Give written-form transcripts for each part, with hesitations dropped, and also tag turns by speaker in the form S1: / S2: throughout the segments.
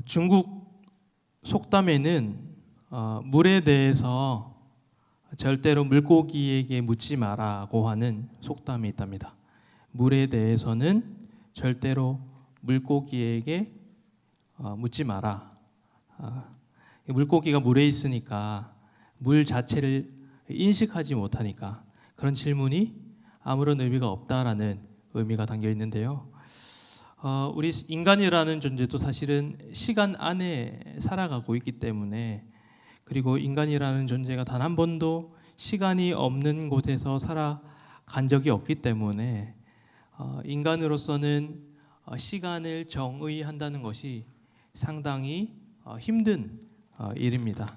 S1: 중국 속담에는 물에 대해서 절대로 물고기에게 묻지 마라고 하는 속담이 있답니다. 물에 대해서는 절대로 물고기에게 묻지 마라. 물고기가 물에 있으니까 물 자체를 인식하지 못하니까 그런 질문이 아무런 의미가 없다라는 의미가 담겨 있는데요. 우리 인간이라는 존재도 사실은 시간 안에 살아가고 있기 때문에, 그리고 인간이라는 존재가 단 한 번도 시간이 없는 곳에서 살아간 적이 없기 때문에 인간으로서는 시간을 정의한다는 것이 상당히 힘든 일입니다.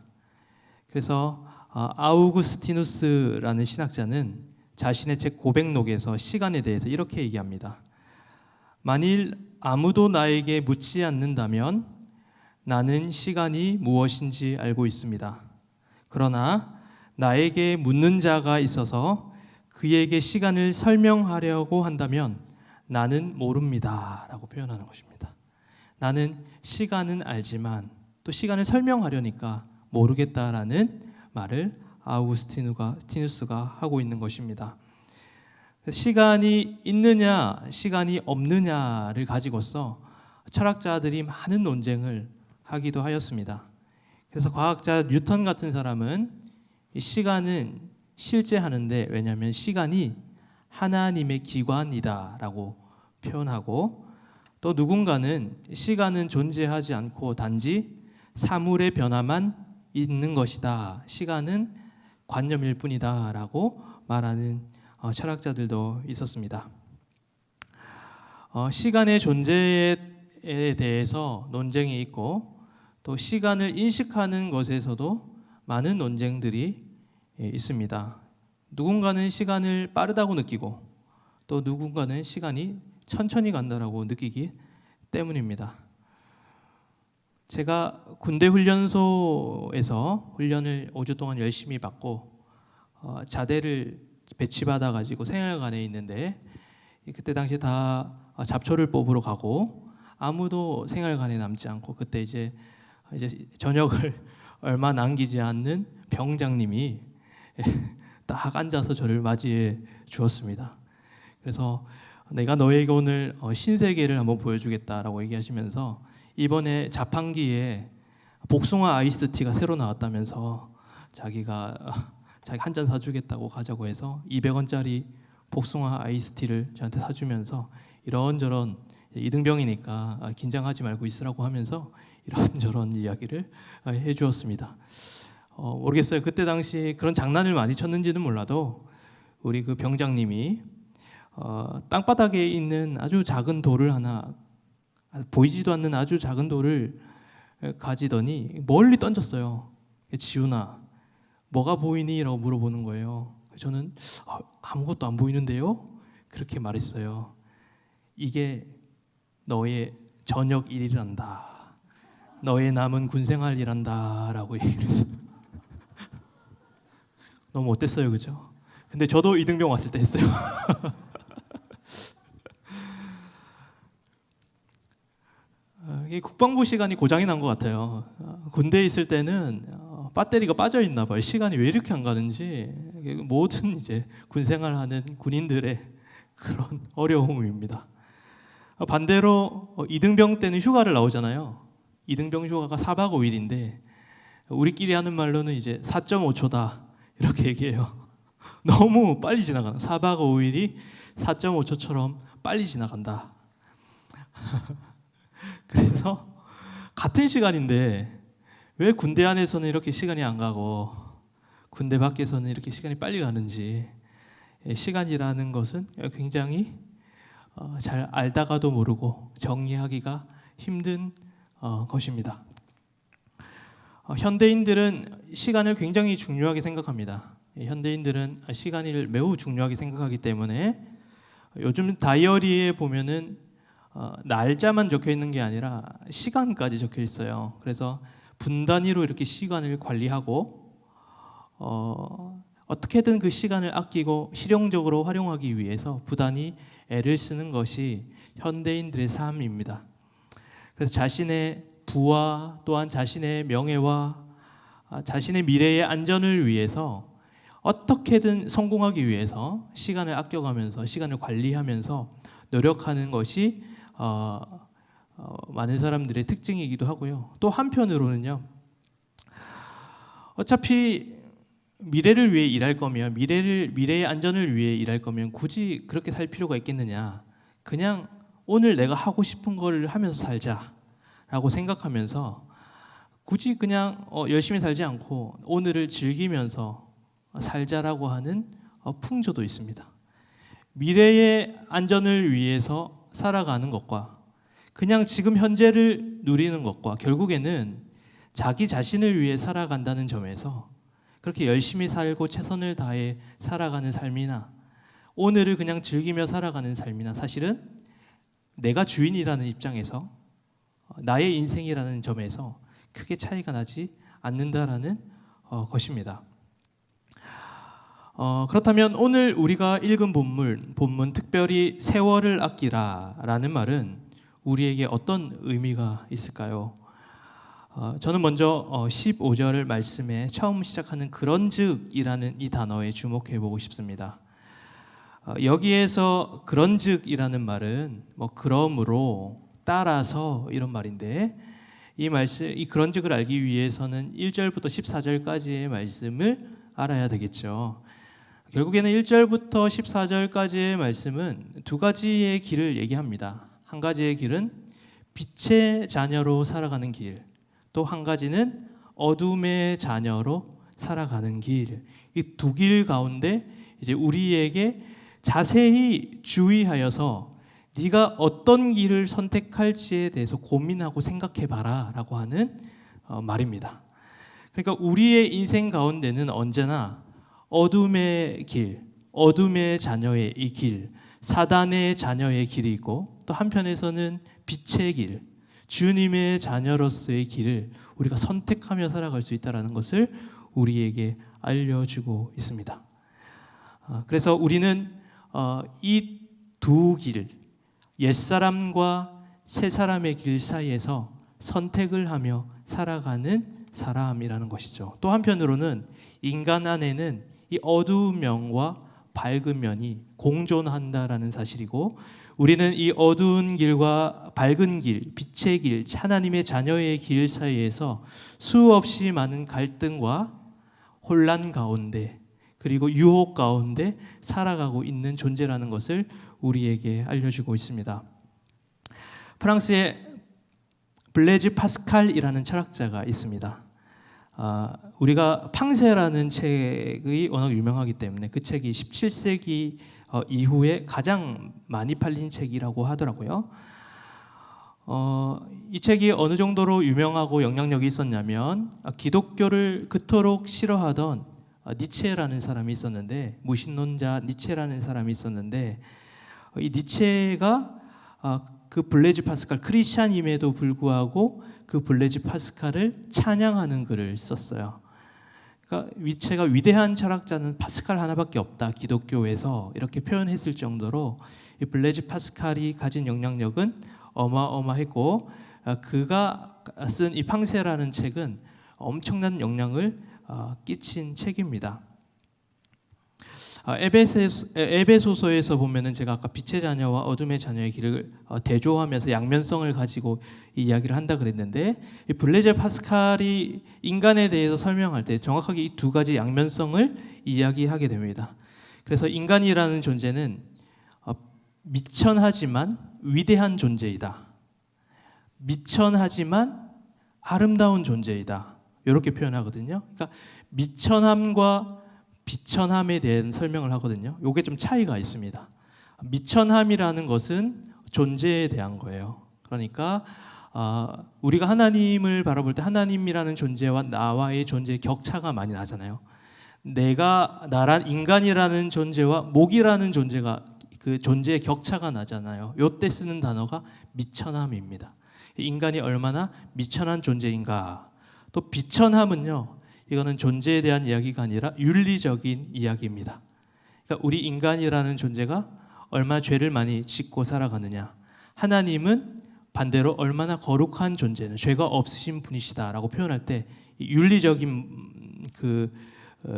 S1: 그래서 아우구스티누스라는 신학자는 자신의 책 고백록에서 시간에 대해서 이렇게 얘기합니다. 만일 아무도 나에게 묻지 않는다면 나는 시간이 무엇인지 알고 있습니다. 그러나 나에게 묻는 자가 있어서 그에게 시간을 설명하려고 한다면 나는 모릅니다 라고 표현하는 것입니다. 나는 시간은 알지만 또 시간을 설명하려니까 모르겠다라는 말을 아우구스티누스가 하고 있는 것입니다. 시간이 있느냐 시간이 없느냐를 가지고서 철학자들이 많은 논쟁을 하기도 하였습니다. 그래서 과학자 뉴턴 같은 사람은 이 시간은 실제하는데, 왜냐하면 시간이 하나님의 기관이다라고 표현하고, 또 누군가는 시간은 존재하지 않고 단지 사물의 변화만 있는 것이다, 시간은 관념일 뿐이다라고 말하는 철학자들도 있었습니다. 시간의 존재에 대해서 논쟁이 있고, 또 시간을 인식하는 것에서도 많은 논쟁들이 있습니다. 누군가는 시간을 빠르다고 느끼고 또 누군가는 시간이 천천히 간다라고 느끼기 때문입니다. 제가 군대 훈련소에서 훈련을 5주 동안 열심히 받고 자대를 배치받아 가지고 생활관에 있는데, 그때 당시 다 잡초를 뽑으러 가고 아무도 생활관에 남지 않고, 그때 이제 저녁을 얼마 남기지 않는 병장님이 딱 앉아서 저를 맞이해 주었습니다. 그래서 내가 너에게 오늘 신세계를 한번 보여주겠다라고 얘기하시면서 이번에 자판기에 복숭아 아이스티가 새로 나왔다면서 자기 한 잔 사주겠다고 가자고 해서 200원짜리 복숭아 아이스티를 저한테 사주면서 이런저런, 이등병이니까 긴장하지 말고 있으라고 하면서 이런저런 이야기를 해주었습니다. 모르겠어요. 그때 당시 그런 장난을 많이 쳤는지는 몰라도 우리 그 병장님이 땅바닥에 있는 아주 작은 돌을 하나, 보이지도 않는 아주 작은 돌을 가지더니 멀리 던졌어요. 지훈아, 뭐가 보이니? 라고 물어보는 거예요. 저는 아무것도 안 보이는데요? 그렇게 말했어요. 이게 너의 저녁 일이란다. 너의 남은 군생활이란다 라고 얘기를 했어요. 너무 어땠어요, 그죠? 근데 저도 이등병 왔을 때 했어요. 이게 국방부 시간이 고장이 난 것 같아요. 군대에 있을 때는 배터리가 빠져 있나 봐요. 시간이 왜 이렇게 안 가는지. 모든 이제 군 생활하는 군인들의 그런 어려움입니다. 반대로 이등병 때는 휴가를 나오잖아요. 이등병 휴가가 4박 5일인데 우리끼리 하는 말로는 이제 4.5초다 이렇게 얘기해요. 너무 빨리 지나가는, 4박 5일이 4.5초처럼 빨리 지나간다. 그래서 같은 시간인데 왜 군대 안에서는 이렇게 시간이 안 가고 군대 밖에서는 이렇게 시간이 빨리 가는지, 시간이라는 것은 굉장히 잘 알다가도 모르고 정리하기가 힘든 것입니다. 현대인들은 시간을 굉장히 중요하게 생각합니다. 현대인들은 시간을 매우 중요하게 생각하기 때문에 요즘 다이어리에 보면은 날짜만 적혀 있는 게 아니라 시간까지 적혀 있어요. 그래서 분 단위로 이렇게 시간을 관리하고 어떻게든 그 시간을 아끼고 실용적으로 활용하기 위해서 부단히 애를 쓰는 것이 현대인들의 삶입니다. 그래서 자신의 부와 또한 자신의 명예와 자신의 미래의 안전을 위해서 어떻게든 성공하기 위해서 시간을 아껴가면서 시간을 관리하면서 노력하는 것이 많은 사람들의 특징이기도 하고요. 또 한편으로는요. 어차피 미래를 위해 일할 거면 미래의 안전을 위해 일할 거면 굳이 그렇게 살 필요가 있겠느냐. 그냥 오늘 내가 하고 싶은 걸 하면서 살자라고 생각하면서 굳이 그냥 열심히 살지 않고 오늘을 즐기면서 살자라고 하는 풍조도 있습니다. 미래의 안전을 위해서 살아가는 것과 그냥 지금 현재를 누리는 것과 결국에는 자기 자신을 위해 살아간다는 점에서 그렇게 열심히 살고 최선을 다해 살아가는 삶이나 오늘을 그냥 즐기며 살아가는 삶이나 사실은 내가 주인이라는 입장에서 나의 인생이라는 점에서 크게 차이가 나지 않는다라는 것입니다. 그렇다면 오늘 우리가 읽은 본문 특별히 세월을 아끼라라는 말은 우리에게 어떤 의미가 있을까요? 저는 먼저 15절 말씀에 처음 시작하는 그런즉이라는 이 단어에 주목해 보고 싶습니다. 여기에서 그런즉이라는 말은 그러므로 따라서 이런 말인데 이 그런즉을 알기 위해서는 1절부터 14절까지의 말씀을 알아야 되겠죠. 결국에는 1절부터 14절까지의 말씀은 두 가지의 길을 얘기합니다. 한 가지의 길은 빛의 자녀로 살아가는 길, 또 한 가지는 어둠의 자녀로 살아가는 길. 이 두 길 가운데 이제 우리에게 자세히 주의하여서 네가 어떤 길을 선택할지에 대해서 고민하고 생각해 봐라라고 하는 말입니다. 그러니까 우리의 인생 가운데는 언제나 어둠의 길, 어둠의 자녀의 이 길, 사단의 자녀의 길이 있고 또 한편에서는 빛의 길, 주님의 자녀로서의 길을 우리가 선택하며 살아갈 수 있다는 것을 우리에게 알려주고 있습니다. 그래서 우리는 이 두 길, 옛사람과 새사람의 길 사이에서 선택을 하며 살아가는 사람이라는 것이죠. 또 한편으로는 인간 안에는 이 어두운 면과 밝은 면이 공존한다라는 사실이고 우리는 이 어두운 길과 밝은 길, 빛의 길, 하나님의 자녀의 길 사이에서 수없이 많은 갈등과 혼란 가운데 그리고 유혹 가운데 살아가고 있는 존재라는 것을 우리에게 알려주고 있습니다. 프랑스의 블레즈 파스칼이라는 철학자가 있습니다. 우리가 팡세라는 책이 워낙 유명하기 때문에 그 책이 17세기 이후에 가장 많이 팔린 책이라고 하더라고요. 이 책이 어느 정도로 유명하고 영향력이 있었냐면 기독교를 그토록 싫어하던 니체라는 사람이 있었는데 무신론자 니체라는 사람이 있었는데 이 니체가 그 블레즈 파스칼 크리스찬임에도 불구하고 그 블레즈 파스칼을 찬양하는 글을 썼어요. 그러니까 니체가 위대한 철학자는 파스칼 하나밖에 없다 기독교에서 이렇게 표현했을 정도로 이 블레즈 파스칼이 가진 영향력은 어마어마했고 그가 쓴 이 팡세라는 책은 엄청난 영향을 끼친 책입니다. 에베소서에서 보면은 제가 아까 빛의 자녀와 어둠의 자녀의 길을 대조하면서 양면성을 가지고 이 이야기를 한다 그랬는데 이 블레제 파스칼이 인간에 대해서 설명할 때 정확하게 이 두 가지 양면성을 이야기하게 됩니다. 그래서 인간이라는 존재는 미천하지만 위대한 존재이다. 미천하지만 아름다운 존재이다. 이렇게 표현하거든요. 그러니까 미천함과 비천함에 대한 설명을 하거든요. 이게 좀 차이가 있습니다. 미천함이라는 것은 존재에 대한 거예요. 그러니까 우리가 하나님을 바라볼 때 하나님이라는 존재와 나와의 존재의 격차가 많이 나잖아요. 나란 인간이라는 존재와 목이라는 존재가 그 존재의 격차가 나잖아요. 이때 쓰는 단어가 미천함입니다. 인간이 얼마나 미천한 존재인가. 또 비천함은요. 이거는 존재에 대한 이야기가 아니라 윤리적인 이야기입니다. 그러니까 우리 인간이라는 존재가 얼마나 죄를 많이 짓고 살아가느냐. 하나님은 반대로 얼마나 거룩한 존재는 죄가 없으신 분이시다라고 표현할 때 윤리적인 그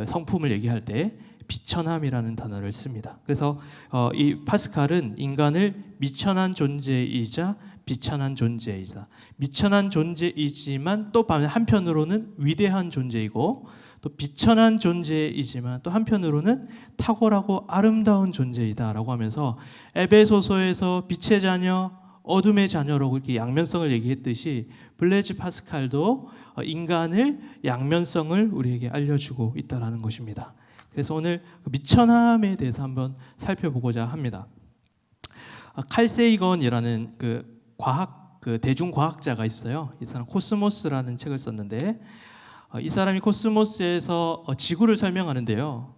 S1: 성품을 얘기할 때 비천함이라는 단어를 씁니다. 그래서 이 파스칼은 인간을 미천한 존재이자 비천한 존재이자 미천한 존재이지만 또 한편으로는 위대한 존재이고 또 비천한 존재이지만 또 한편으로는 탁월하고 아름다운 존재이다라고 하면서 에베소서에서 빛의 자녀, 어둠의 자녀라고 이렇게 양면성을 얘기했듯이 블레즈 파스칼도 인간을 양면성을 우리에게 알려주고 있다라는 것입니다. 그래서 오늘 그 미천함에 대해서 한번 살펴보고자 합니다. 칼 세이건이라는 그 대중과학자가 있어요. 이 사람 코스모스라는 책을 썼는데 이 사람이 코스모스에서 지구를 설명하는데요.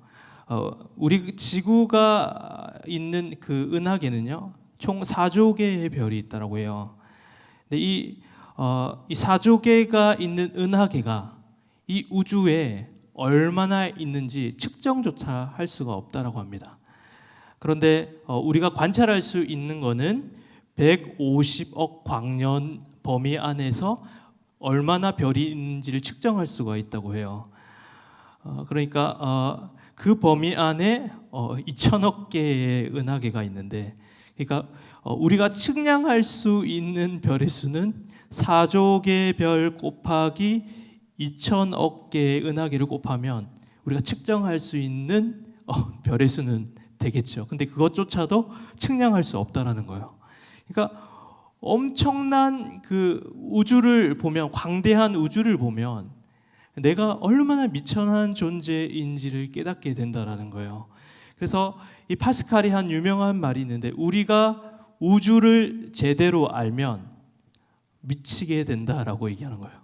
S1: 우리 지구가 있는 그 은하계는요, 총 4조 개의 별이 있다라고 해요. 근데 이 4조 개가 있는 은하계가 이 우주에 얼마나 있는지 측정조차 할 수가 없다라고 합니다. 그런데 우리가 관찰할 수 있는 거는 150억 광년 범위 안에서 얼마나 별이 있는지를 측정할 수가 있다고 해요. 그러니까 그 범위 안에 2천억 개의 은하계가 있는데, 그러니까 우리가 측량할 수 있는 별의 수는 4조 개 별 곱하기 2천억 개의 은하계를 곱하면 우리가 측정할 수 있는 별의 수는 되겠죠. 근데 그것조차도 측량할 수 없다라는 거예요. 그러니까 엄청난 그 우주를 보면, 광대한 우주를 보면 내가 얼마나 미천한 존재인지를 깨닫게 된다라는 거예요. 그래서 이 파스칼이 한 유명한 말이 있는데, 우리가 우주를 제대로 알면 미치게 된다라고 얘기하는 거예요.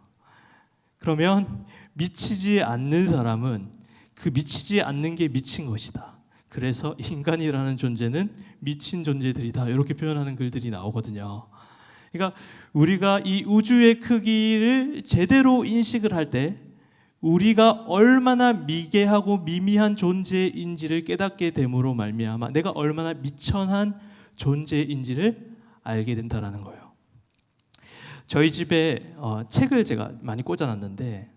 S1: 그러면 미치지 않는 사람은 그 미치지 않는 게 미친 것이다. 그래서 인간이라는 존재는 미친 존재들이다. 이렇게 표현하는 글들이 나오거든요. 그러니까 우리가 이 우주의 크기를 제대로 인식을 할 때 우리가 얼마나 미개하고 미미한 존재인지를 깨닫게 됨으로 말미암아 내가 얼마나 미천한 존재인지를 알게 된다는 거예요. 저희 집에 책을 제가 많이 꽂아놨는데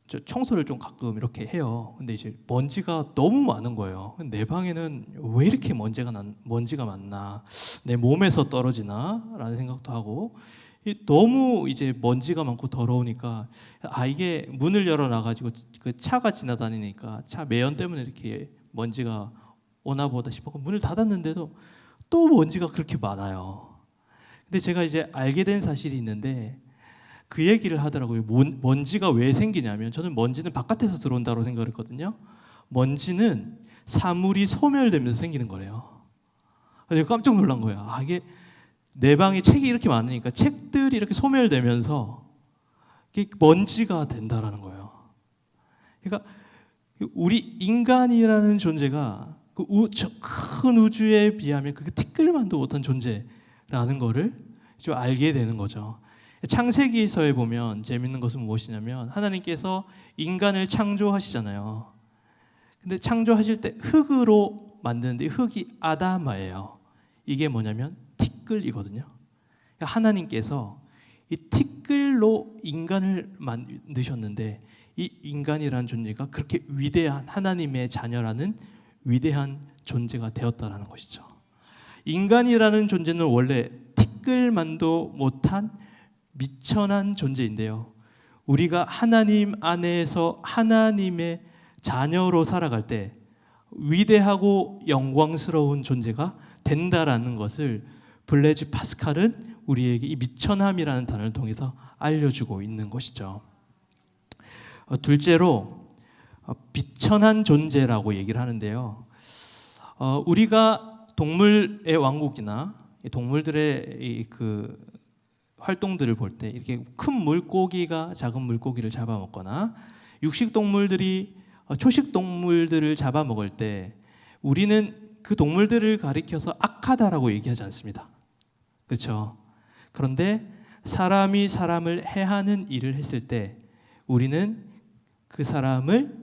S1: 저 청소를 좀 가끔 이렇게 해요. 근데 이제 먼지가 너무 많은 거예요. 내 방에는 왜 이렇게 먼지가 많나? 내 몸에서 떨어지나? 라는 생각도 하고, 너무 이제 먼지가 많고 더러우니까 이게 문을 열어놔가지고 그 차가 지나다니니까 차 매연 때문에 이렇게 먼지가 오나 보다 싶었고, 문을 닫았는데도 또 먼지가 그렇게 많아요. 근데 제가 이제 알게 된 사실이 있는데, 그 얘기를 하더라고요. 먼지가 왜 생기냐면, 저는 먼지는 바깥에서 들어온다고 생각을 했거든요. 먼지는 사물이 소멸되면서 생기는 거래요. 내가 깜짝 놀란 거예요. 이게 내 방에 책이 이렇게 많으니까 책들이 이렇게 소멸되면서 먼지가 된다라는 거예요. 그러니까 우리 인간이라는 존재가 큰 우주에 비하면 그 티끌만도 못한 존재라는 거를 좀 알게 되는 거죠. 창세기서에 보면 재밌는 것은 무엇이냐면, 하나님께서 인간을 창조하시잖아요. 근데 창조하실 때 흙으로 만드는데 흙이 아담아예요. 이게 뭐냐면 티끌이거든요. 하나님께서 이 티끌로 인간을 만드셨는데, 이 인간이라는 존재가 그렇게 위대한 하나님의 자녀라는 위대한 존재가 되었다라는 것이죠. 인간이라는 존재는 원래 티끌만도 못한 미천한 존재인데요, 우리가 하나님 안에서 하나님의 자녀로 살아갈 때 위대하고 영광스러운 존재가 된다라는 것을 블레즈 파스칼은 우리에게 이 미천함이라는 단어를 통해서 알려주고 있는 것이죠. 둘째로 비천한 존재라고 얘기를 하는데요, 우리가 동물의 왕국이나 동물들의 그 활동들을 볼 때 이렇게 큰 물고기가 작은 물고기를 잡아먹거나 육식 동물들이 초식 동물들을 잡아먹을 때 우리는 그 동물들을 가리켜서 악하다라고 얘기하지 않습니다. 그렇죠? 그런데 사람이 사람을 해하는 일을 했을 때 우리는 그 사람을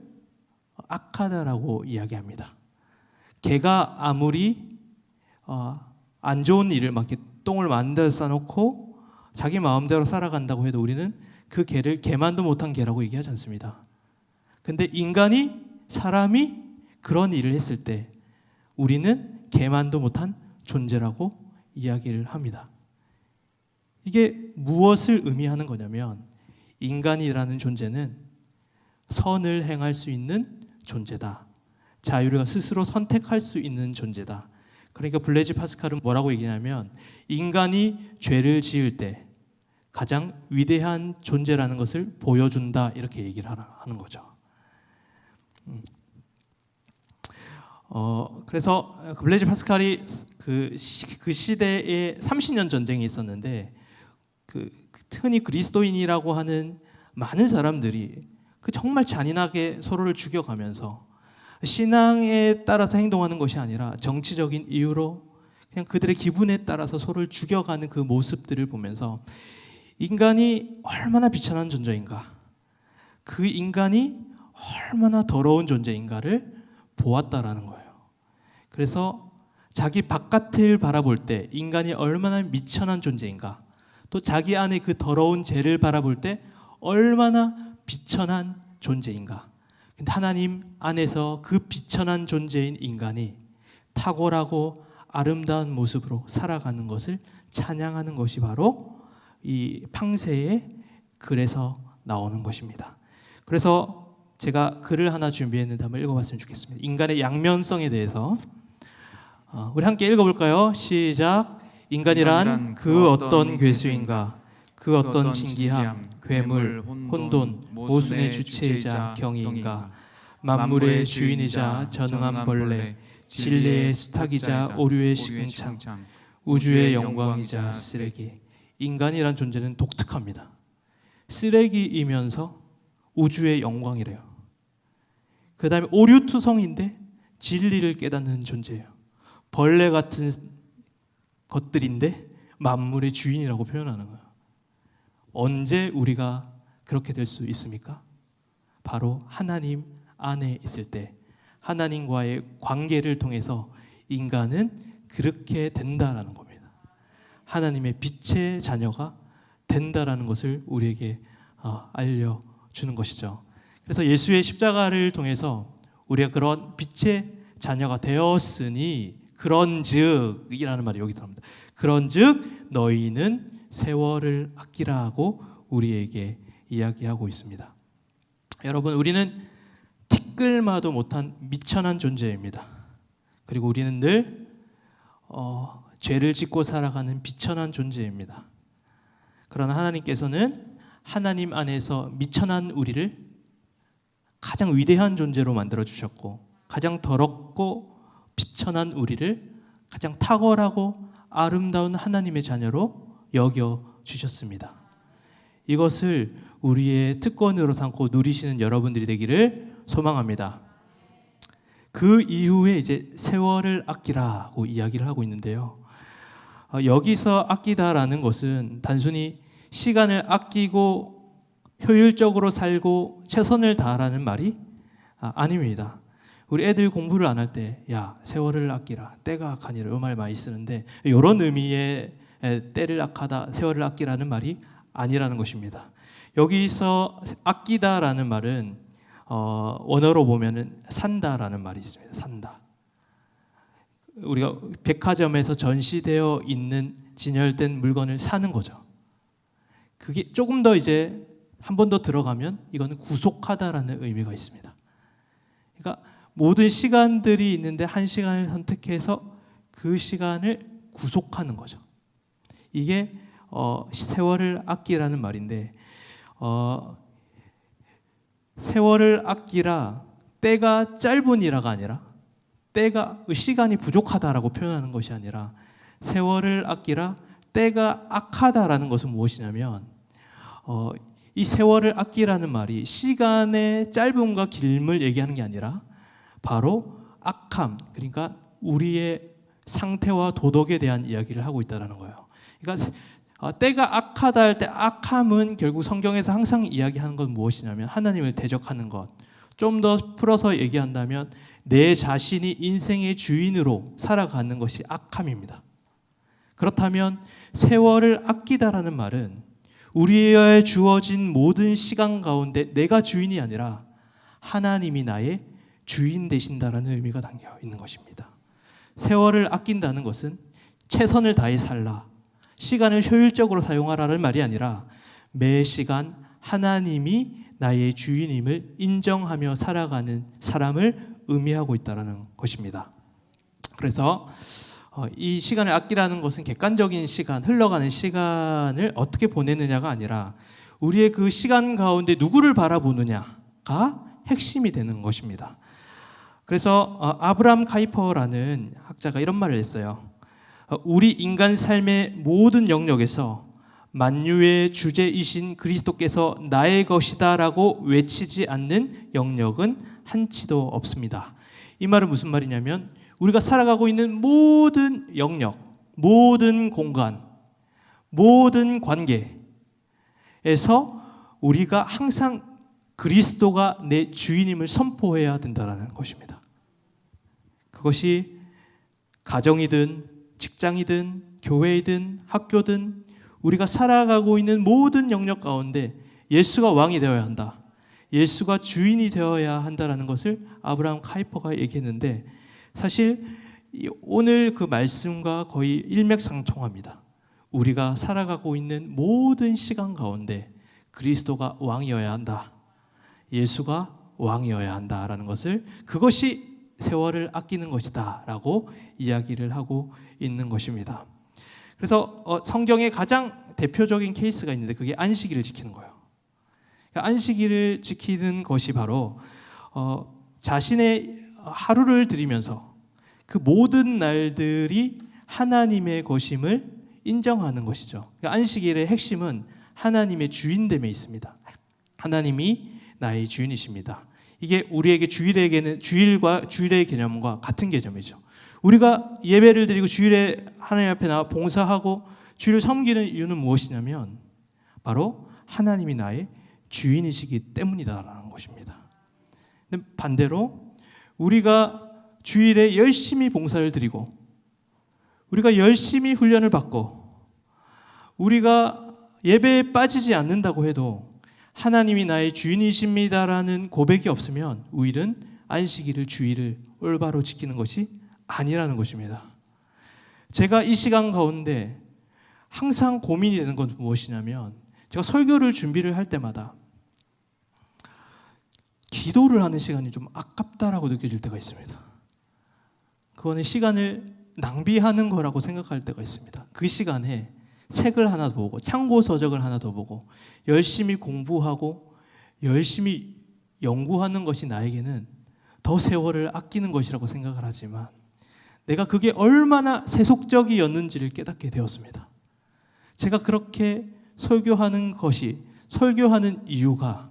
S1: 악하다라고 이야기합니다. 개가 아무리 안 좋은 일을 막 똥을 만들어 싸놓고 자기 마음대로 살아간다고 해도 우리는 그 개를 개만도 못한 개라고 얘기하지 않습니다. 근데 사람이 그런 일을 했을 때 우리는 개만도 못한 존재라고 이야기를 합니다. 이게 무엇을 의미하는 거냐면 인간이라는 존재는 선을 행할 수 있는 존재다. 자유를 스스로 선택할 수 있는 존재다. 그러니까 블레즈 파스칼은 뭐라고 얘기하냐면 인간이 죄를 지을 때 가장 위대한 존재라는 것을 보여준다 이렇게 얘기를 하는 거죠. 그래서 블레즈 파스칼이 그 시대에 30년 전쟁이 있었는데 흔히 그리스도인이라고 하는 많은 사람들이 정말 잔인하게 서로를 죽여가면서 신앙에 따라서 행동하는 것이 아니라 정치적인 이유로 그냥 그들의 기분에 따라서 서로를 죽여가는 그 모습들을 보면서 인간이 얼마나 비천한 존재인가, 그 인간이 얼마나 더러운 존재인가를 보았다라는 거예요. 그래서 자기 바깥을 바라볼 때 인간이 얼마나 미천한 존재인가, 또 자기 안에 그 더러운 죄를 바라볼 때 얼마나 비천한 존재인가. 근데 하나님 안에서 그 비천한 존재인 인간이 탁월하고 아름다운 모습으로 살아가는 것을 찬양하는 것이 바로 이 팡세의 글에서 나오는 것입니다. 그래서 제가 글을 하나 준비했는데 한번 읽어봤으면 좋겠습니다. 인간의 양면성에 대해서 우리 함께 읽어볼까요? 시작. 인간이란 그 어떤 괴수인가, 그 어떤 진기함, 괴물, 혼돈, 모순의 주체이자 경이인가, 만물의 주인이자 전능한 벌레, 진리의 수탉이자 오류의 시궁창, 우주의 영광이자 쓰레기. 인간이란 존재는 독특합니다. 쓰레기이면서 우주의 영광이래요. 그 다음에 오류투성인데 진리를 깨닫는 존재예요. 벌레 같은 것들인데 만물의 주인이라고 표현하는 거예요. 언제 우리가 그렇게 될 수 있습니까? 바로 하나님 안에 있을 때, 하나님과의 관계를 통해서 인간은 그렇게 된다라는 겁니다. 하나님의 빛의 자녀가 된다라는 것을 우리에게 알려주는 것이죠. 그래서 예수의 십자가를 통해서 우리가 그런 빛의 자녀가 되었으니 그런즉이라는 말이 여기서 나옵니다. 그런즉 너희는 세월을 아끼라고 우리에게 이야기하고 있습니다. 여러분, 우리는 티끌마도 못한 미천한 존재입니다. 그리고 우리는 늘 죄를 짓고 살아가는 비천한 존재입니다. 그러나 하나님께서는 하나님 안에서 미천한 우리를 가장 위대한 존재로 만들어 주셨고, 가장 더럽고 비천한 우리를 가장 탁월하고 아름다운 하나님의 자녀로 여겨 주셨습니다. 이것을 우리의 특권으로 삼고 누리시는 여러분들이 되기를 소망합니다. 그 이후에 이제 세월을 아끼라고 이야기를 하고 있는데요. 여기서 아끼다라는 것은 단순히 시간을 아끼고 효율적으로 살고 최선을 다하라는 말이 아닙니다. 우리 애들 공부를 안 할 때 야, 세월을 아끼라, 때가 악하니라, 이 말 많이 쓰는데 이런 의미의 때를 악하다, 세월을 아끼라는 말이 아니라는 것입니다. 여기서 아끼다라는 말은 원어로 보면은 산다라는 말이 있습니다. 산다. 우리가 백화점에서 전시되어 있는 진열된 물건을 사는 거죠. 그게 조금 더 이제 한 번 더 들어가면 이거는 구속하다라는 의미가 있습니다. 그러니까 모든 시간들이 있는데 한 시간을 선택해서 그 시간을 구속하는 거죠. 이게 세월을 아끼라는 말인데, 세월을 아끼라, 때가 짧으니라가 아니라, 때가 시간이 부족하다라고 표현하는 것이 아니라, 세월을 아끼라, 때가 악하다라는 것은 무엇이냐면, 이 세월을 아끼라는 말이 시간의 짧음과 길음을 얘기하는 게 아니라 바로 악함, 그러니까 우리의 상태와 도덕에 대한 이야기를 하고 있다는 거예요. 그러니까 때가 악하다 할 때 악함은 결국 성경에서 항상 이야기하는 건 무엇이냐면 하나님을 대적하는 것. 좀 더 풀어서 얘기한다면 내 자신이 인생의 주인으로 살아가는 것이 악함입니다. 그렇다면 세월을 아끼다라는 말은 우리에게 주어진 모든 시간 가운데 내가 주인이 아니라 하나님이 나의 주인 되신다라는 의미가 담겨 있는 것입니다. 세월을 아낀다는 것은 최선을 다해 살라, 시간을 효율적으로 사용하라는 말이 아니라 매 시간 하나님이 나의 주인임을 인정하며 살아가는 사람을 의미하고 있다는 것입니다. 그래서 이 시간을 아끼라는 것은 객관적인 시간, 흘러가는 시간을 어떻게 보내느냐가 아니라 우리의 그 시간 가운데 누구를 바라보느냐가 핵심이 되는 것입니다. 그래서 아브라함 카이퍼라는 학자가 이런 말을 했어요. 우리 인간 삶의 모든 영역에서 만유의 주제이신 그리스도께서 나의 것이다라고 외치지 않는 영역은 한치도 없습니다. 이 말은 무슨 말이냐면 우리가 살아가고 있는 모든 영역, 모든 공간, 모든 관계에서 우리가 항상 그리스도가 내 주인임을 선포해야 된다는 것입니다. 그것이 가정이든 직장이든 교회이든 학교든 우리가 살아가고 있는 모든 영역 가운데 예수가 왕이 되어야 한다. 예수가 주인이 되어야 한다는 것을 아브라함 카이퍼가 얘기했는데 사실 오늘 그 말씀과 거의 일맥상통합니다. 우리가 살아가고 있는 모든 시간 가운데 그리스도가 왕이어야 한다. 예수가 왕이어야 한다라는 것을 그것이 세월을 아끼는 것이다 라고 이야기를 하고 있는 것입니다. 그래서 성경에 가장 대표적인 케이스가 있는데 그게 안식일을 지키는 거예요. 그러니까 안식일을 지키는 것이 바로 자신의 하루를 드리면서 그 모든 날들이 하나님의 것임을 인정하는 것이죠. 그러니까 안식일의 핵심은 하나님의 주인됨에 있습니다. 하나님이 나의 주인이십니다. 이게 우리에게 주일과 주일의 개념과 같은 개념이죠. 우리가 예배를 드리고 주일에 하나님 앞에 나와 봉사하고 주일을 섬기는 이유는 무엇이냐면 바로 하나님이 나의 주인이시기 때문이다라는 것입니다. 근데 반대로 우리가 주일에 열심히 봉사를 드리고 우리가 열심히 훈련을 받고 우리가 예배에 빠지지 않는다고 해도 하나님이 나의 주인이십니다라는 고백이 없으면 우리는 안식일을 주일을 올바로 지키는 것이 아니라는 것입니다. 제가 이 시간 가운데 항상 고민이 되는 건 무엇이냐면 제가 설교를 준비를 할 때마다 기도를 하는 시간이 좀 아깝다라고 느껴질 때가 있습니다. 그거는 시간을 낭비하는 거라고 생각할 때가 있습니다. 그 시간에 책을 하나 더 보고 참고 서적을 하나 더 보고 열심히 공부하고 열심히 연구하는 것이 나에게는 더 세월을 아끼는 것이라고 생각을 하지만 내가 그게 얼마나 세속적이었는지를 깨닫게 되었습니다. 제가 그렇게 설교하는 이유가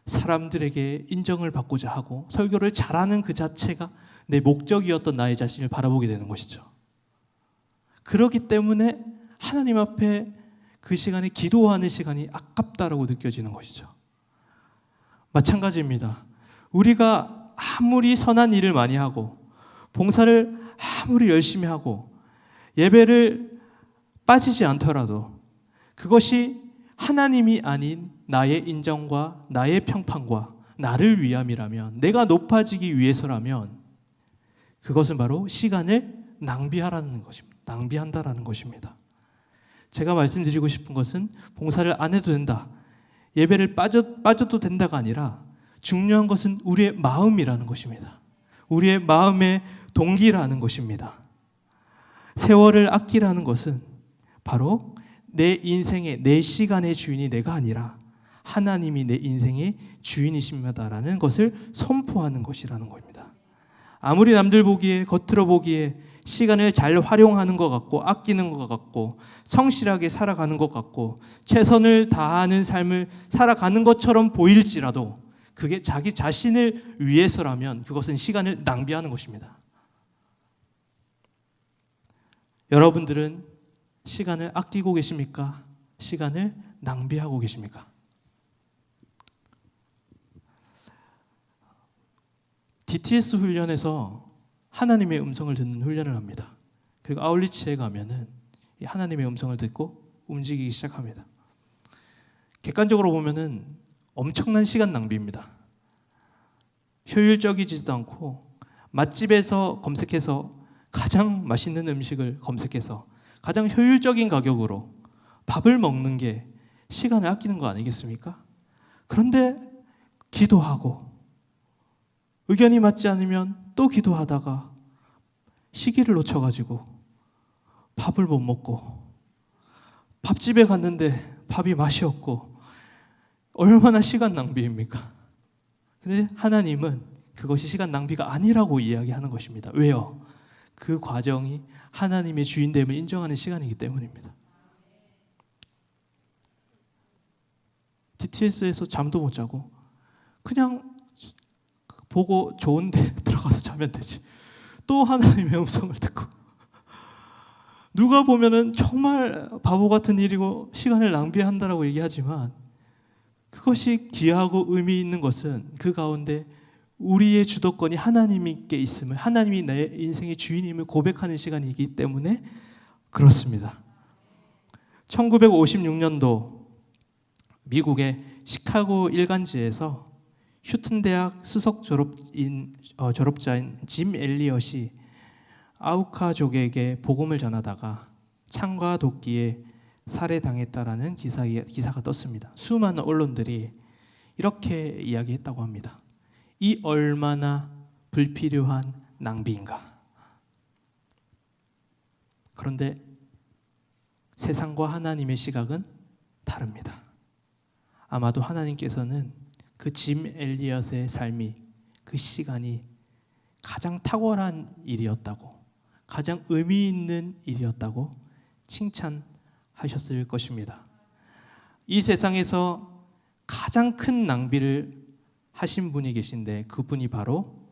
S1: 사람들에게 인정을 받고자 하고 설교를 잘하는 그 자체가 내 목적이었던 나의 자신을 바라보게 되는 것이죠. 그렇기 때문에 하나님 앞에 그 시간에 기도하는 시간이 아깝다라고 느껴지는 것이죠. 마찬가지입니다. 우리가 아무리 선한 일을 많이 하고 봉사를 아무리 열심히 하고 예배를 빠지지 않더라도 그것이 하나님이 아닌 나의 인정과 나의 평판과 나를 위함이라면 내가 높아지기 위해서라면 그것은 바로 시간을 낭비한다라는 것입니다. 제가 말씀드리고 싶은 것은 봉사를 안 해도 된다. 예배를 빠져도 된다가 아니라 중요한 것은 우리의 마음이라는 것입니다. 우리의 마음의 동기라는 것입니다. 세월을 아끼라는 것은 바로 내 인생의 내 시간의 주인이 내가 아니라 하나님이 내 인생의 주인이십니다라는 것을 선포하는 것이라는 겁니다. 아무리 남들 보기에 겉으로 보기에 시간을 잘 활용하는 것 같고 아끼는 것 같고 성실하게 살아가는 것 같고 최선을 다하는 삶을 살아가는 것처럼 보일지라도 그게 자기 자신을 위해서라면 그것은 시간을 낭비하는 것입니다. 여러분들은 시간을 아끼고 계십니까? 시간을 낭비하고 계십니까? DTS 훈련에서 하나님의 음성을 듣는 훈련을 합니다. 그리고 아울리치에 가면은 하나님의 음성을 듣고 움직이기 시작합니다. 객관적으로 보면은 엄청난 시간 낭비입니다. 효율적이지도 않고 맛집에서 검색해서 가장 맛있는 음식을 검색해서 가장 효율적인 가격으로 밥을 먹는 게 시간을 아끼는 거 아니겠습니까? 그런데 기도하고 의견이 맞지 않으면 또 기도하다가 시기를 놓쳐가지고 밥을 못 먹고 밥집에 갔는데 밥이 맛이 없고 얼마나 시간 낭비입니까? 근데 하나님은 그것이 시간 낭비가 아니라고 이야기하는 것입니다. 왜요? 그 과정이 하나님의 주인됨을 인정하는 시간이기 때문입니다. DTS에서 잠도 못 자고 그냥 보고 좋은데 들어가서 자면 되지. 또 하나님의 음성을 듣고 누가 보면은 정말 바보 같은 일이고 시간을 낭비한다라고 얘기하지만 그것이 귀하고 의미 있는 것은 그 가운데 우리의 주도권이 하나님께 있음을, 하나님이 내 인생의 주인임을 고백하는 시간이기 때문에 그렇습니다. 1956년도 미국의 시카고 일간지에서 휴튼 대학 수석 졸업자인 짐 엘리엇이 아우카족에게 복음을 전하다가 창과 도끼에 살해당했다라는 기사가 떴습니다. 수많은 언론들이 이렇게 이야기했다고 합니다. 이 얼마나 불필요한 낭비인가. 그런데 세상과 하나님의 시각은 다릅니다. 아마도 하나님께서는 그 짐 엘리엇의 삶이, 그 시간이 가장 탁월한 일이었다고, 가장 의미 있는 일이었다고 칭찬하셨을 것입니다. 이 세상에서 가장 큰 낭비를 하신 분이 계신데 그분이 바로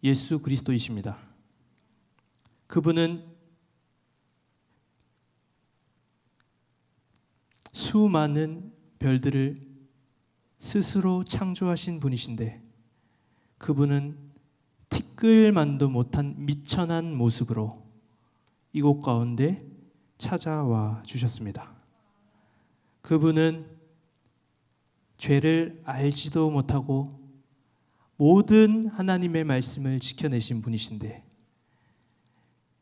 S1: 예수 그리스도이십니다. 그분은 수많은 별들을 스스로 창조하신 분이신데 그분은 티끌만도 못한 미천한 모습으로 이곳 가운데 찾아와 주셨습니다. 그분은 죄를 알지도 못하고 모든 하나님의 말씀을 지켜내신 분이신데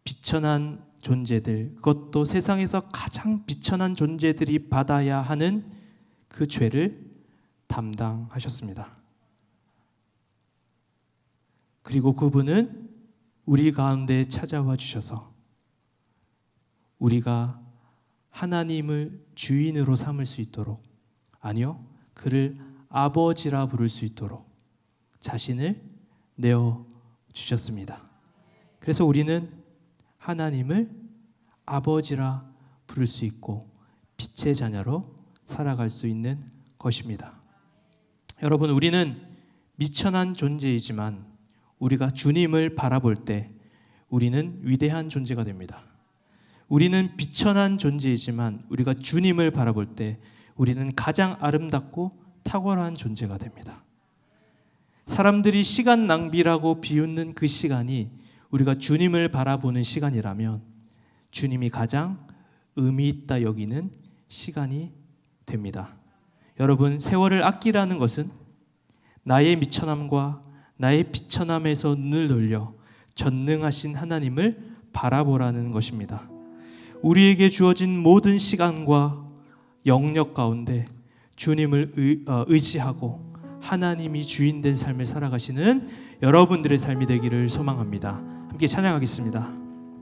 S1: 비천한 존재들, 그것도 세상에서 가장 비천한 존재들이 받아야 하는 그 죄를 담당하셨습니다. 그리고 그분은 우리 가운데 찾아와 주셔서 우리가 하나님을 주인으로 삼을 수 있도록, 아니요, 그를 아버지라 부를 수 있도록 자신을 내어 주셨습니다. 그래서 우리는 하나님을 아버지라 부를 수 있고 빛의 자녀로 살아갈 수 있는 것입니다. 여러분, 우리는 미천한 존재이지만 우리가 주님을 바라볼 때 우리는 위대한 존재가 됩니다. 우리는 비천한 존재이지만 우리가 주님을 바라볼 때 우리는 가장 아름답고 탁월한 존재가 됩니다. 사람들이 시간 낭비라고 비웃는 그 시간이 우리가 주님을 바라보는 시간이라면 주님이 가장 의미 있다 여기는 시간이 됩니다. 여러분, 세월을 아끼라는 것은 나의 미천함과 나의 비천함에서 눈을 돌려 전능하신 하나님을 바라보라는 것입니다. 우리에게 주어진 모든 시간과 영역 가운데 주님을 의지하고 하나님이 주인된 삶을 살아가시는 여러분들의 삶이 되기를 소망합니다. 함께 찬양하겠습니다.